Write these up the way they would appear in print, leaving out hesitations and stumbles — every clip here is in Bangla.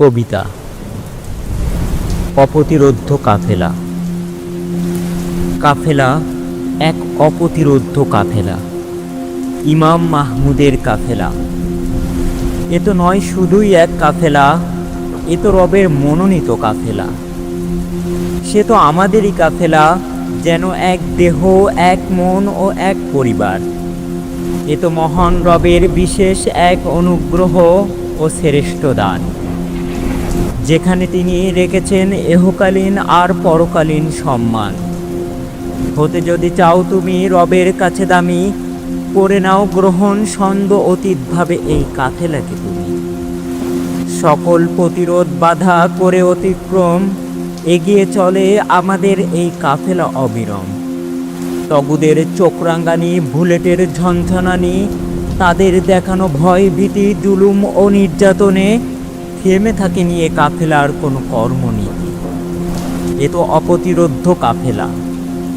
কবিতা অপ্রতিরোধ্য কাফেলা। কাফেলা এক অপ্রতিরোধ্য কাফেলা, ইমাম মাহমুদের কাফেলা। এ তো নয় শুধুই এক কাফেলা, এ তো রবের মনোনীত কাফেলা। সে তো আমাদেরই কাফেলা, যেন এক দেহ, এক মন ও এক পরিবার। এ তো মহান রবের বিশেষ এক অনুগ্রহ ও শ্রেষ্ঠ দান, যেখানে তিনি রেখেছেন এহকালীন আর পরকালীন সম্মান। হতে যদি চাও তুমি রবের কাছে দামি, করে নাও গ্রহণ ছন্দ অতীতভাবে এই কাফেলাকে তুমি। সকল প্রতিরোধ বাধা করে অতিক্রম এগিয়ে চলে আমাদের এই কাফেলা অবিরম। তগুদের চোখরাঙ্গানি, বুলেটের ঝনঝনানি, তাদের দেখানো ভয় ভীতি, জুলুম ও নির্যাতনে থেমে থাকে নিয়ে কাফেলার কোনো কর্মনীতি। এ তো অপ্রতিরোধ্য কাফেলা,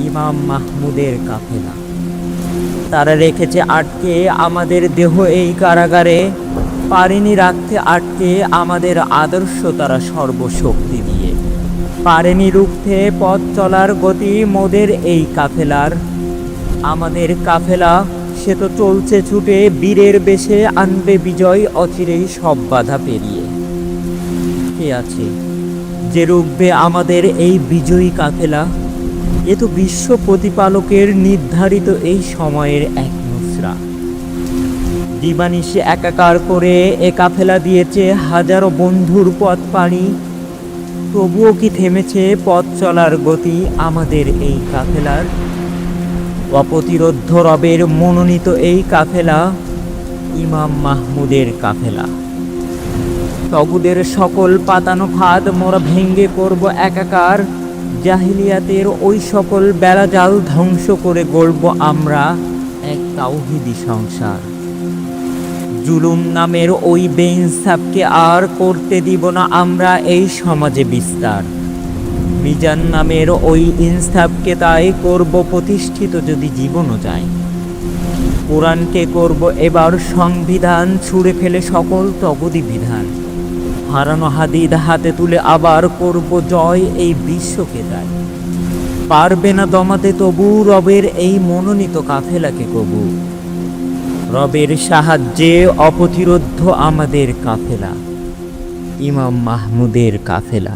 ইমাম মাহমুদের কাফেলা। তারা রেখেছে আটকে আমাদের দেহ এই কারাগারে, পারেনি রাখতে আটকে আমাদের আদর্শ তারা সর্বশক্তি দিয়ে। পারেনি রুখতে পথ চলার গতি মোদের এই কাফেলার। আমাদের কাফেলা সে তো চলছে ছুটে, বীরের বেশে আনবে বিজয় অচিরেই সব বাধা পেরিয়ে। কে আছে যে রুখবে আমাদের এই বিজয়ী কাফেলা? এ তো বিশ্ব প্রতিপালকের নির্ধারিত এই সময়ের এক নুসরা। দিবানিশি একাকার করে এ কাফেলা দিয়েছে হাজারো বন্ধুর পথ পাড়ি। তবুও কি থেমেছে পথ চলার গতি আমাদের এই কাফেলার? অপ্রতিরোধ্য রবের মনোনীত এই কাফেলা, ইমাম মাহমুদের কাফেলা। তগুদের সকল পাতানো ফাঁদ মোরা ভেঙ্গে করব একাকার। জাহিলিয়াতের ওই সকল বেড়াজাল ধ্বংস করে গড়ব আমরা এক তাওহীদি সংসার। জুলুম নামের ওই বেইনসাফকে আর করতে দিব না আমরা এই সমাজে বিস্তার। মিজান নামের ওই ইনসাফকে তাই করব প্রতিষ্ঠিত যদি জীবনও যায়। কোরআনকে করব এবার সংবিধান, ছুঁড়ে ফেলে সকল তগুদি বিধান। হারানো হাদিদ হাতে তুলে আবার করব জয় এই বিশ্বকে তাই। পারবে না দমাতে তবু রবের এই মনোনীত কাফেলাকে কবু। রবের সাহায্যে অপ্রতিরোধ্য আমাদের কাফেলা, ইমাম মাহমুদের কাফেলা।